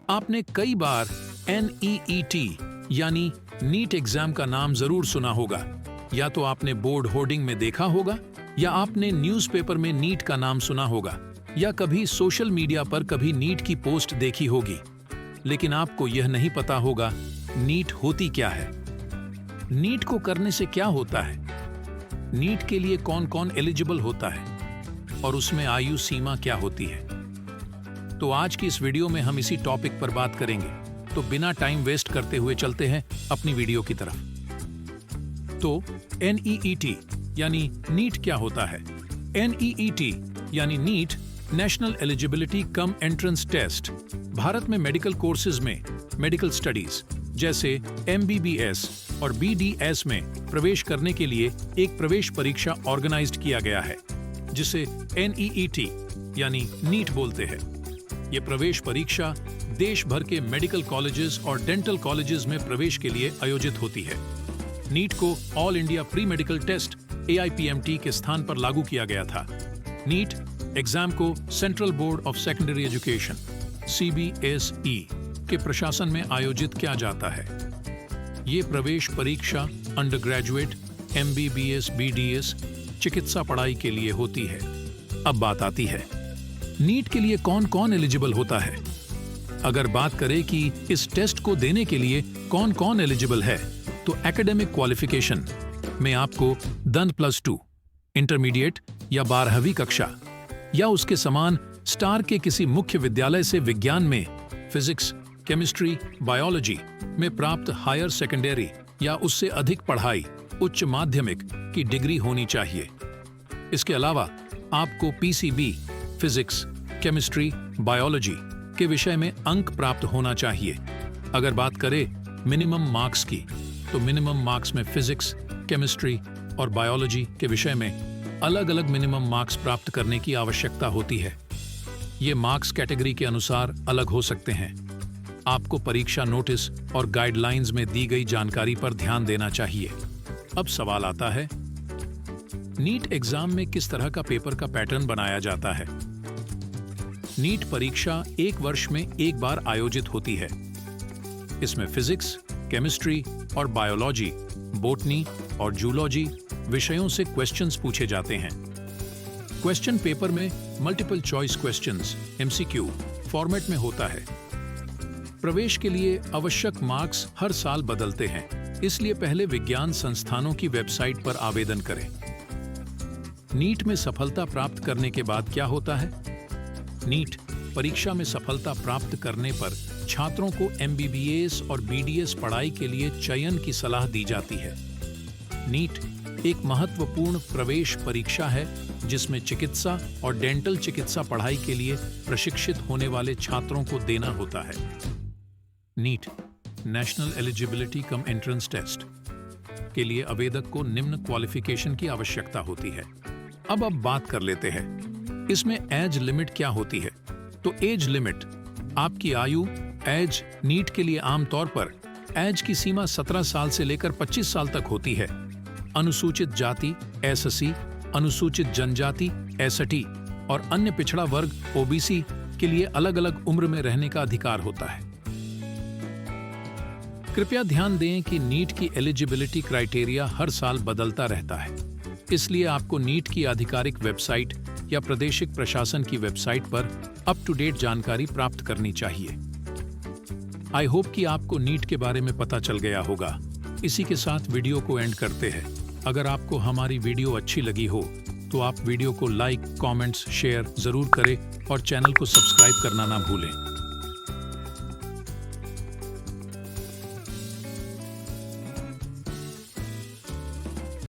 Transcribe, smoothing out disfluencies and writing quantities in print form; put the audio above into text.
आपने कई बार NEET यानी नीट एग्जाम का नाम जरूर सुना होगा। या तो आपने बोर्ड होर्डिंग में देखा होगा, या आपने न्यूज़पेपर में नीट का नाम सुना होगा, या कभी सोशल मीडिया पर कभी नीट की पोस्ट देखी होगी। लेकिन आपको यह नहीं पता होगा नीट होती क्या है, नीट को करने से क्या होता है, नीट के लिए कौन कौन एलिजिबल होता है और उसमें आयु सीमा क्या होती है। तो आज की इस वीडियो में हम इसी टॉपिक पर बात करेंगे। तो बिना टाइम वेस्ट करते हुए चलते हैं अपनी वीडियो की तरफ। तो NEET यानी नीट क्या होता है? NEET यानी NEET National Eligibility cum Entrance Test Bharat में मेडिकल कोर्सेज में मेडिकल स्टडीज जैसे MBBS और BDS में प्रवेश करने के लिए एक प्रवेश परीक्षा ऑर्गेनाइज्ड किया गया है, जिसे NEET यानी नीट बोलते हैं। ये प्रवेश परीक्षा देश भर के मेडिकल कॉलेजेस और डेंटल कॉलेजेस में प्रवेश के लिए आयोजित होती है। नीट को All India Pre Medical Test AIPMT के स्थान पर लागू किया गया था। नीट एग्जाम को Central Board of Secondary Education CBSE के प्रशासन में आयोजित किया जाता है। ये प्रवेश परीक्षा अंडर ग्रेजुएट MBBS BDS चिकित्सा पढ़ाई के लिए होती है। अब बात आती है नीट के लिए कौन कौन एलिजिबल होता है। अगर बात करें कि इस टेस्ट को देने के लिए कौन कौन एलिजिबल है, तो एकेडमिक क्वालिफिकेशन में आपको 10+2 इंटरमीडिएट या 12वीं कक्षा या उसके समान स्टार के किसी मुख्य विद्यालय से विज्ञान में फिजिक्स, केमिस्ट्री, बायोलॉजी में प्राप्त हायर सेकेंडरी या उससे अधिक पढ़ाई उच्च माध्यमिक की डिग्री होनी चाहिए। इसके अलावा आपको PCB फिजिक्स, केमिस्ट्री, बायोलॉजी के विषय में अंक प्राप्त होना चाहिए। अगर बात करें मिनिमम मार्क्स की, तो मिनिमम मार्क्स में फिजिक्स, केमिस्ट्री और बायोलॉजी के विषय में अलग अलग मिनिमम मार्क्स प्राप्त करने की आवश्यकता होती है। ये मार्क्स कैटेगरी के अनुसार अलग हो सकते हैं। आपको परीक्षा नोटिस और गाइडलाइंस में दी गई जानकारी पर ध्यान देना चाहिए। अब सवाल आता है, नीट एग्जाम में किस तरह का पेपर का पैटर्न बनाया जाता है? नीट परीक्षा एक वर्ष में एक बार आयोजित होती है। इसमें फिजिक्स, केमिस्ट्री और बायोलॉजी, बॉटनी और जूलॉजी विषयों से क्वेश्चंस पूछे जाते हैं। क्वेश्चन पेपर में multiple choice questions MCQ format में होता है। प्रवेश के लिए आवश्यक मार्क्स हर साल बदलते हैं, इसलिए पहले विज्ञान संस्थानों की वेबसाइट पर आवेदन करें। नीट में सफलता प्राप्त करने के बाद क्या होता है? नीट परीक्षा में सफलता प्राप्त करने पर छात्रों को MBBS और BDS पढ़ाई के लिए चयन की सलाह दी जाती है। नीट एक महत्वपूर्ण प्रवेश परीक्षा है जिसमें चिकित्सा और डेंटल चिकित्सा पढ़ाई के लिए प्रशिक्षित होने वाले छात्रों को देना होता है। NEET National Eligibility cum Entrance Test के लिए आवेदक को निम्न क्वालिफिकेशन की आवश्यकता होती है। अब बात कर लेते हैं इसमें एज लिमिट क्या होती है। तो एज लिमिट आपकी आयु एज नीट के लिए आमतौर पर एज की सीमा 17 साल से लेकर 25 साल तक होती है। अनुसूचित जाति SC, अनुसूचित जनजाति ST और अन्य पिछड़ा वर्ग OBC के लिए अलग अलग उम्र में रहने का अधिकार होता है। कृपया ध्यान दें कि नीट की एलिजिबिलिटी क्राइटेरिया हर साल बदलता रहता है, इसलिए आपको नीट की आधिकारिक वेबसाइट या प्रादेशिक प्रशासन की वेबसाइट पर अप टू डेट जानकारी प्राप्त करनी चाहिए। आई होप कि आपको नीट के बारे में पता चल गया होगा। इसी के साथ वीडियो को एंड करते हैं। अगर आपको हमारी वीडियो अच्छी लगी हो तो आप वीडियो को लाइक, कमेंट्स, शेयर जरूर करें और चैनल को सब्सक्राइब करना ना भूलें।